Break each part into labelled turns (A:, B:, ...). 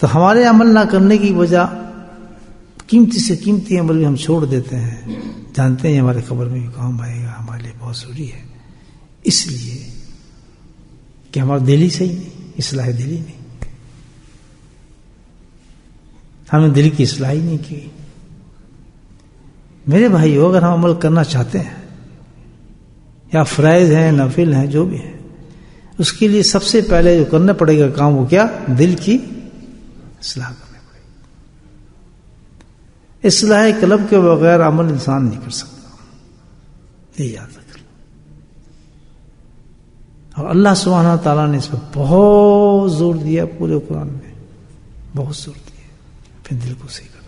A: تو ہمارے عمل نہ کرنے کی وجہ قیمتی سے قیمتی عمل بھی ہم چھوڑ دیتے ہیں، جانتے ہیں ہمارے قبر میں بھی کام آئے گا، ہمارے لیے بہت ضروری ہے، اس لیے کہ ہمارا دل ہی صحیح نہیں، اصلاح دل ہی نہیں، ہم نے دل کی اصلاح ہی نہیں کی۔ میرے بھائیو، اگر ہم عمل کرنا چاہتے ہیں یا فرائض ہیں، نفل ہیں، جو بھی ہیں، اس کے لیے سب سے پہلے جو کرنا پڑے گا کام وہ کیا؟ دل کی اصلاح کرنا پڑے گا۔ اصلاح قلب کے بغیر عمل انسان نہیں کر سکتا، یہ یاد رکھ لو۔ اور اللہ سبحانہ تعالیٰ نے اس پر بہت زور دیا، پورے قرآن میں بہت زور دیا، پھر دل کو صحیح کرو۔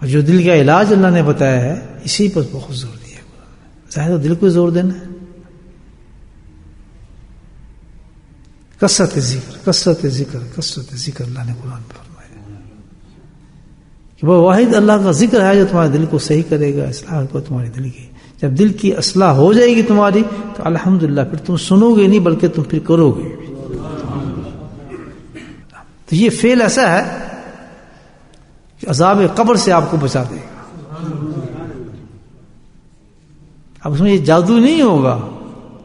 A: اور جو دل کا علاج اللہ نے بتایا ہے، اسی پر بہت زور دیا ہے قرآن میں۔ ظاہر دل کو زور دینا ہے، کثرت ذکر، کثرت ذکر، کثرت ذکر، اللہ نے قرآن میں فرمایا کہ وہ واحد اللہ کا ذکر ہے جو تمہارے دل کو صحیح کرے گا، اصلاح کو تمہارے دل کی۔ جب دل کی اصلاح ہو جائے گی تمہاری تو الحمدللہ پھر تم سنو گے نہیں بلکہ تم پھر کرو گے۔ تو یہ فعل ایسا ہے کہ عذاب قبر سے آپ کو بچا دے گا۔ اب اس میں یہ جادو نہیں ہوگا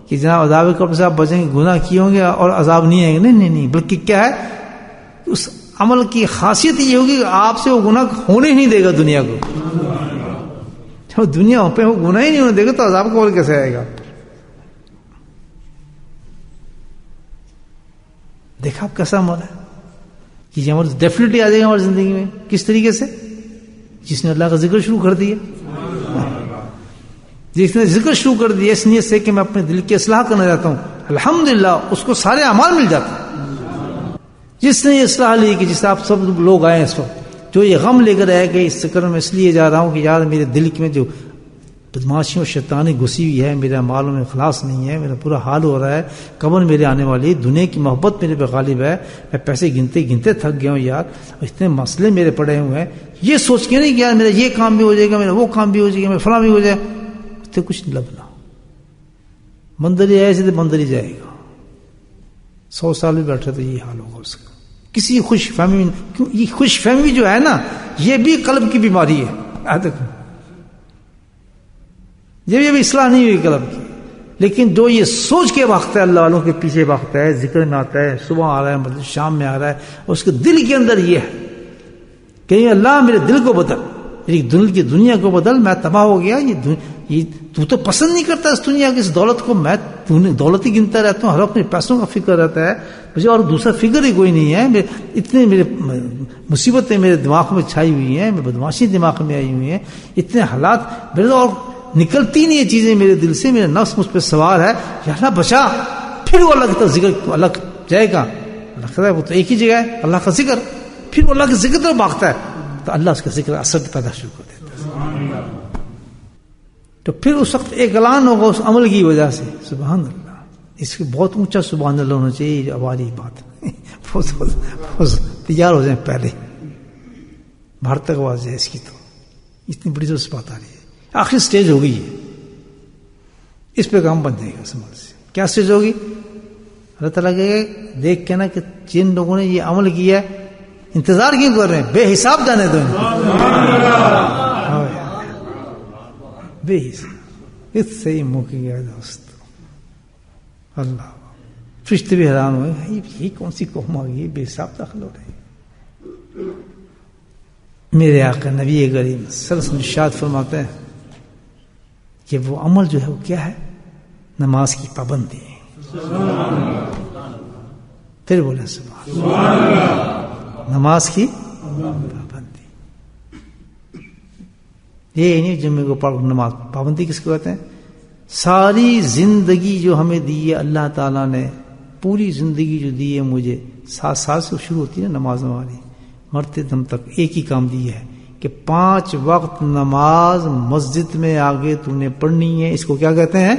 A: کہ جناب عذاب قبر سے آپ بچیں گے، گناہ کیے ہوں گے اور عذاب نہیں آئے گا، نہیں نہیں نہیں، بلکہ کیا ہے، اس عمل کی خاصیت یہ ہوگی کہ آپ سے وہ گناہ ہونے ہی نہیں دے گا دنیا کو۔ جب دنیا پہ وہ گناہ ہی نہیں ہونے دے گا تو عذاب قبر کیسے آئے گا؟ دیکھا آپ کیسا عمل ہے کہ یہ عمل ڈیفینیٹلی آ جائے گا ہماری زندگی میں۔ کس طریقے سے؟ جس نے اللہ کا ذکر شروع کر دیا، جس نے ذکر شروع کر دیا اس نیت سے کہ میں اپنے دل کی اصلاح کرنا چاہتا ہوں، الحمدللہ اس کو سارے اعمال مل جاتے ہیں۔ جس نے یہ اصلاح لی کہ جس آپ سب لوگ آئے اس وقت، جو یہ غم لے کر آئے کہ اس چکر میں اس لیے جا رہا ہوں کہ یار میرے دل میں جو بدماشی اور شیطانی گھسی ہوئی ہے، میرے اعمالوں میں اخلاص نہیں ہے، میرا برا حال ہو رہا ہے، قبر میرے آنے والی، دنیا کی محبت میرے پہ غالب ہے، میں پیسے گنتے گنتے تھک گیا ہوں یار، اتنے مسئلے میرے پڑے ہوئے ہیں، یہ سوچ کے نہیں کہ یار میرا یہ کام بھی ہو جائے گا، میرا وہ کام بھی ہو جائے گا، میرا فلاں بھی ہو جائے گا، تو کچھ نہیں لبنا، مندر ہی ایسے تو مندر ہی جائے گا۔ 100 سال بھی بیٹھے تو یہ حال ہوگا اس کا۔ کسی خوش فہمی، یہ خوش فہمی جو ہے نا، یہ بھی قلب کی بیماری ہے، یہ بھی اصلاح نہیں ہوئی قلب کی۔ لیکن جو یہ سوچ کے بھاگتا ہے، اللہ والوں کے پیچھے بھاگتا ہے، ذکر میں آتا ہے، صبح آ رہا ہے، مطلب شام میں آ رہا ہے، اور اس کے دل کے اندر یہ ہے کہ اللہ میرے دل کو بدل، میری دل کی دنیا کو بدل، میں تباہ ہو گیا، یہ تو پسند نہیں کرتا اس دنیا کی اس دولت کو، میں دولت ہی گنتا رہتا ہوں، ہر وقت پیسوں کا فکر رہتا ہے مجھے، اور دوسرا فکر ہی کوئی نہیں ہے، اتنے میرے مصیبتیں میرے دماغ میں چھائی ہوئی ہیں، میری بدماشی دماغ میں آئی ہوئی ہیں، اتنے حالات میرے، اور نکلتی نہیں یہ چیزیں میرے دل سے، میرا نفس مجھ پہ سوار ہے، یا اللہ بچا۔ پھر وہ اللہ کا ذکر، اللہ جائے گا، اللہ کہتا ہے وہ تو ایک ہی جگہ ہے، اللہ کا ذکر، پھر وہ اللہ کے ذکر طرف بھاگتا ہے تو اللہ اس کا ذکر اثر پیدا شروع کر دیتا ہے۔ تو پھر اس وقت ایک اعلان ہوگا اس عمل کی وجہ سے، سبحان اللہ، اس کی بہت اونچا سبحان اللہ ہونا چاہیے، ہماری بات بہت تیار ہو جائیں پہلے، باہر تک آواز ہے اس کی، تو اتنی بڑی جو بات آ رہی ہے، آخری سٹیج ہو گئی ہے، اس پہ کام بن جائے گا سمجھ سے۔ کیا سٹیج ہوگی؟ اللہ تعالیٰ کہ دیکھ کے نا کہ جن لوگوں نے یہ عمل کیا ہے انتظار کیوں کر رہے ہیں، بے حساب جانے دو، بے حساب، اس سے ہی موقع گیا دوست، اللہ فرشتے بھی حیران ہوئے، یہ کون سی قوم آ گئی، بے حساب داخل ہو رہے۔ میرے آقا نبی کریم صلی اللہ علیہ وسلم ارشاد فرماتے ہیں کہ وہ عمل جو ہے وہ کیا ہے؟ نماز کی پابندی ہے۔ پھر بولے سبحان اللہ، نماز کی پابندی، یہ نہیں جمعے کو پڑھ نماز، پابندی کس کو کہتے ہیں؟ ساری زندگی جو ہمیں دی ہے اللہ تعالیٰ نے، پوری زندگی جو دی ہے مجھے، 7 سال سے شروع ہوتی ہے نماز ہماری، مرتے دم تک ایک ہی کام دی ہے کہ 5 وقت نماز مسجد میں آگے تو نے پڑھنی ہے، اس کو کیا کہتے ہیں؟